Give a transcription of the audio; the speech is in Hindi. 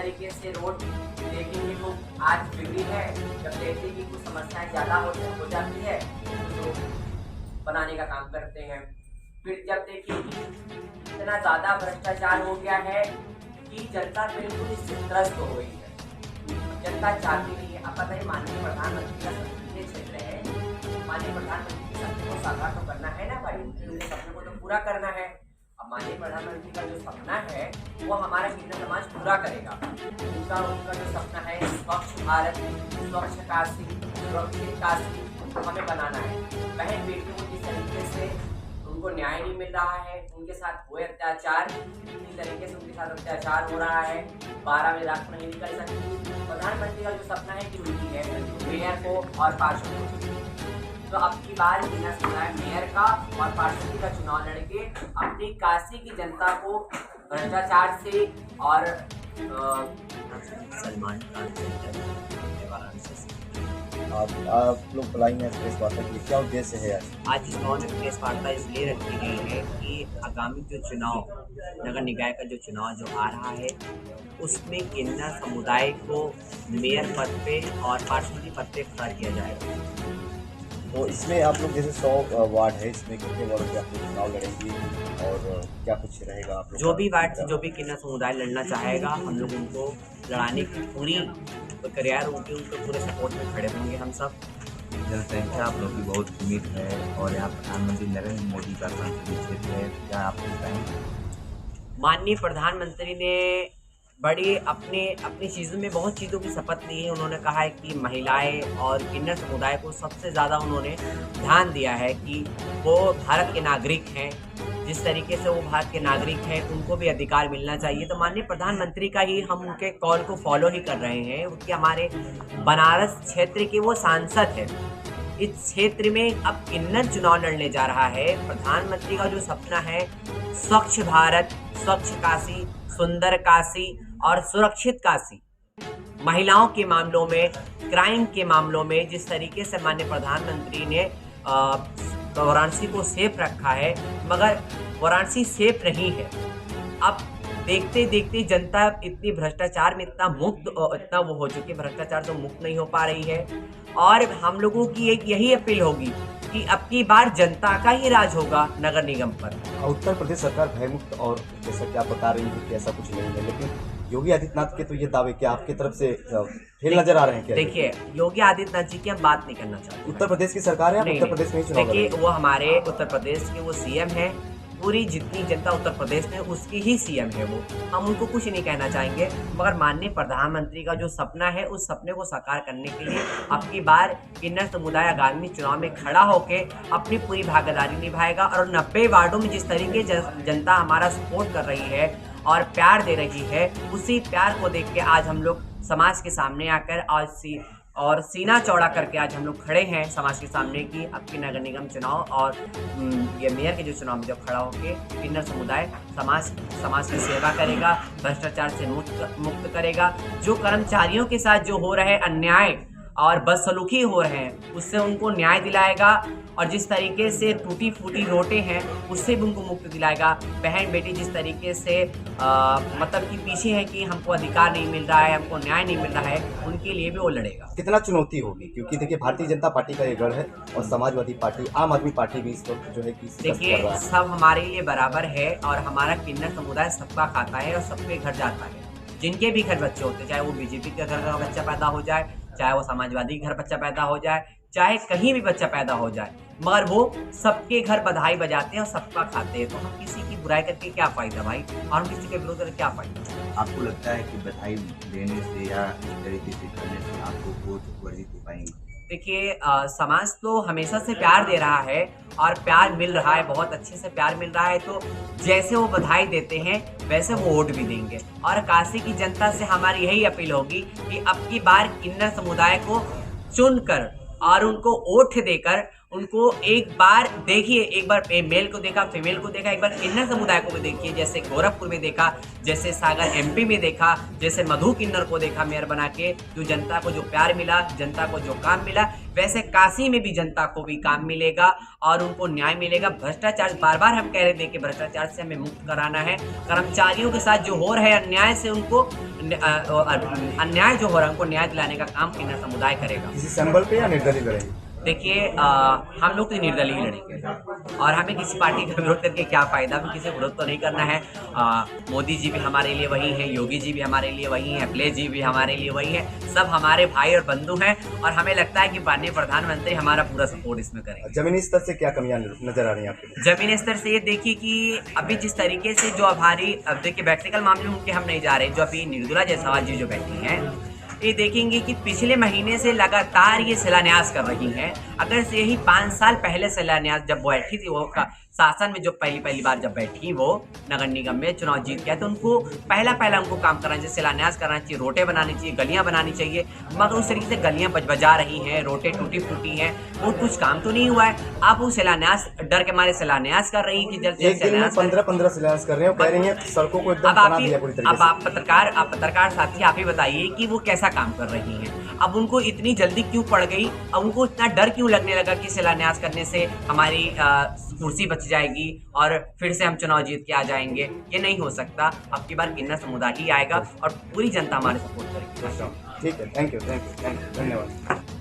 तरीके से रोड देखेंगे तो आज बिगड़ी है, जब देखते हैं कि कुछ समस्याएं ज़्यादा हो जाती है तो रोड बनाने का काम करते हैं। फिर जब देखिए कि इतना ज़्यादा भ्रष्टाचार हो गया है कि जनता बिल्कुल इससे त्रस्त हो गई है। जनता चाहती नहीं है। अब पता है माननीय प्रधानमंत्री का संसदीय क्षेत्र है, माननीय प्रधानमंत्री के सपने को साकार तो करना है ना भाई, उनके सपने को तो पूरा करना है। अब माननीय प्रधानमंत्री का जो सपना है वो हमारा किन्नर समाज पूरा करेगा। उनका जो सपना है स्वच्छ भारत, स्वच्छ काशी, सुरक्षित काशी हमें बनाना है। बहन बेटियों को जिस तरीके से उनको न्याय नहीं मिल रहा है, उनके साथ हुए अत्याचार, इस तरीके से उनके साथ अत्याचार हो रहा है, 12 बजे रात को नहीं निकल सकती। प्रधानमंत्री का जो सपना है कि उनकी है मेयर को और पार्षद को, तो अब की बार बिना सुनाए मेयर का और पार्षद का चुनाव लड़के अपनी काशी की जनता को भ्रष्टाचार से और सलमान खान सेंटर वाराणसी से। आप लोग बुलाएंगे प्रेस वार्ता के लिए, क्या उद्देश्य है आज इस भवन में प्रेस वार्ता इसलिए रखी गई है कि आगामी जो चुनाव, नगर निकाय का जो चुनाव जो आ रहा है उसमें किन्नर समुदाय को मेयर पद पे और पार्षद पद पे खड़ा किया जाएगा। तो इसमें आप लोग जैसे 100 वार्ड है, इसमें कितने वार्ड के आप लोग चुनाव लड़ेंगे और क्या कुछ रहेगा आप लोग? जो भी वार्ड से जो भी किन्नर समुदाय लड़ना चाहेगा हम लोग उनको लड़ाने की पूरी तैयार होंगे, उनके पूरे सपोर्ट में खड़े होंगे हम सब। जनसंख्या आप लोग की बहुत सीमित है और यहाँ प्रधानमंत्री नरेंद्र मोदी का संसदीय क्षेत्र है, क्या आप बताएंगे? माननीय प्रधानमंत्री ने बड़ी अपनी चीज़ों में बहुत चीज़ों की शपथ ली है। उन्होंने कहा है कि महिलाएं और किन्नर समुदाय को सबसे ज़्यादा उन्होंने ध्यान दिया है कि वो भारत के नागरिक हैं, जिस तरीके से वो भारत के नागरिक हैं उनको भी अधिकार मिलना चाहिए। तो माननीय प्रधानमंत्री का ही हम उनके कॉल को फॉलो ही कर रहे हैं, क्योंकि हमारे बनारस क्षेत्र के वो सांसद हैं। इस क्षेत्र में अब किन्नर चुनाव लड़ने जा रहा है। प्रधानमंत्री का जो सपना है स्वच्छ भारत, स्वच्छ काशी, सुंदर काशी और सुरक्षित काशी, महिलाओं के मामलों में, क्राइम के मामलों में जिस तरीके से माननीय प्रधानमंत्री ने वाराणसी को सेफ रखा है, मगर वाराणसी सेफ नहीं है। अब देखते देखते जनता इतनी भ्रष्टाचार में इतना वो हो चुकी है, भ्रष्टाचार से मुक्त नहीं हो पा रही है। और हम लोगों की एक यही अपील होगी कि अब की बार जनता का ही राज होगा नगर निगम पर। उत्तर प्रदेश सरकार भयमुक्त और जैसा कि आप बता रही हैं कि ऐसा कुछ नहीं है, लेकिन योगी आदित्यनाथ के तो ये दावे क्या आपकी तरफ से फेल नजर आ रहे हैं क्या? देखिए, योगी आदित्यनाथ जी की हम बात नहीं करना चाहते। उत्तर प्रदेश की सरकार है, उत्तर प्रदेश में ही चुनाव देखिए, वो हमारे उत्तर प्रदेश के वो सीएम है, पूरी जितनी जनता उत्तर प्रदेश में उसकी ही सीएम है वो, हम उनको कुछ नहीं कहना चाहेंगे। मगर माननीय प्रधानमंत्री का जो सपना है उस सपने को साकार करने के लिए अब की बार किन्नर समुदाय आगामी चुनाव में खड़ा होकर अपनी पूरी भागीदारी निभाएगा। और 90 वार्डों में जिस तरीके जनता हमारा सपोर्ट कर रही है और प्यार दे रही है, उसी प्यार को देख के आज हम लोग समाज के सामने आकर और सीना चौड़ा करके आज हम लोग खड़े हैं समाज के सामने कि अब की नगर निगम चुनाव और ये मेयर के जो चुनाव में जब खड़ा होके किन्नर समुदाय समाज की सेवा करेगा, भ्रष्टाचार से मुक्त करेगा। जो कर्मचारियों के साथ जो हो रहे अन्याय और बदसलूकी हो रहे हैं उससे उनको न्याय दिलाएगा, और जिस तरीके से टूटी फूटी रोटें हैं उससे भी उनको मुक्ति दिलाएगा। बहन बेटी जिस तरीके से मतलब कि पीछे है कि हमको अधिकार नहीं मिल रहा है, हमको न्याय नहीं मिल रहा है, उनके लिए भी वो लड़ेगा। कितना चुनौती होगी, क्योंकि देखिए भारतीय जनता पार्टी का ये गढ़ है और समाजवादी पार्टी, आम आदमी पार्टी भी इस वक्त जो है कि देखिए, सब हमारे लिए बराबर है और हमारा किन्नर समुदाय सबका खाता है और सबके घर जाता है। जिनके भी घर बच्चे होते, चाहे वो बीजेपी के घर का बच्चा पैदा हो जाए, चाहे वो समाजवादी घर बच्चा पैदा हो जाए, चाहे कहीं भी बच्चा पैदा हो जाए, मगर वो सबके घर बधाई बजाते हैं और सबका खाते हैं। तो हम किसी की बुराई करके क्या फायदा भाई, और हम किसी के विरोध करके क्या फायदा? आपको लगता है कि बधाई देने से या इस तरीके से करने से आपको वोट वर्जित हो पाएंगे? देखिए, समाज तो हमेशा से प्यार दे रहा है और प्यार मिल रहा है, बहुत अच्छे से प्यार मिल रहा है। तो जैसे वो बधाई देते हैं वैसे वो वोट भी देंगे। और काशी की जनता से हमारी यही अपील होगी कि अब की बार किन्नर समुदाय को चुनकर और उनको वोट देकर उनको एक बार देखिए, एक बार मेल को देखा, फीमेल को देखा, एक बार किन्नर समुदाय को भी देखिए। जैसे गोरखपुर में देखा, जैसे सागर एमपी में देखा, जैसे मधु किन्नर को देखा मेयर बना के, जो जनता को जो प्यार मिला, जनता को जो काम मिला, वैसे काशी में भी जनता को भी काम मिलेगा और उनको न्याय मिलेगा। भ्रष्टाचार, बार बार हम कह रहे थे कि भ्रष्टाचार से हमें मुक्त कराना है। कर्मचारियों के साथ जो हो रहे अन्याय से उनको अन्याय जो हो रहा है उनको न्याय दिलाने का काम किन्नर समुदाय करेगा। किसी सिंबल पे या निर्दलीय लड़ेंगे? देखिए हम लोग तो निर्दलीय ही लड़ेंगे और हमें किसी पार्टी का विरोध करके क्या फ़ायदा, हमें किसी विरोध तो नहीं करना है। मोदी जी भी हमारे लिए वही हैं, योगी जी भी हमारे लिए वही हैं, अखिलेश जी भी हमारे लिए वही हैं, सब हमारे भाई और बंधु हैं और हमें लगता है कि माननीय प्रधानमंत्री हमारा पूरा सपोर्ट इसमें करेंगे। जमीनी स्तर से क्या कमियां नजर आ रही हैं आपके? जमीनी स्तर से ये देखिए कि अभी जिस तरीके से जो हमारी, अब देखिए व्यक्तिगत मामले में उनके हम नहीं जा रहे, जो अभी निर्मला जायसवाल जी जो बैठी हैं, ये देखेंगे कि पिछले महीने से लगातार ये शिलान्यास कर रही हैं। अगर से यही 5 साल पहले शिलान्यास जब बैठी थी, वो शासन में जो पहली बार जब बैठी वो नगर निगम में चुनाव जीत गया, तो उनको पहला उनको काम करना चाहिए, शिलान्यास करना चाहिए, रोटें बनानी चाहिए, गलियां बनानी चाहिए, मगर उस तरीके से गलियां बजा रही हैं, रोटें टूटी फूटी हैं, वो कुछ काम तो नहीं हुआ है। अब वो शिलान्यास डर के मारे शिलान्यास कर रही है कि जल्द से एक दिन में 15 शिलान्यास कर रहे हैं, कह रही हैं सड़कों को एकदम बना दिया पूरी तरीके से। अब आप पत्रकार साथी आप ही बताइए कि वो कैसा काम कर रही हैं। अब उनको इतनी जल्दी क्यों पड़ गई, अब उनको इतना डर क्यों लगने लगा कि शिलान्यास करने से हमारी कुर्सी बच जाएगी और फिर से हम चुनाव जीत के आ जाएंगे? ये नहीं हो सकता। अब की बार किन्नर समुदाय ही आएगा और पूरी जनता हमारे सपोर्ट करेगी। ठीक है, थैंक यू, धन्यवाद।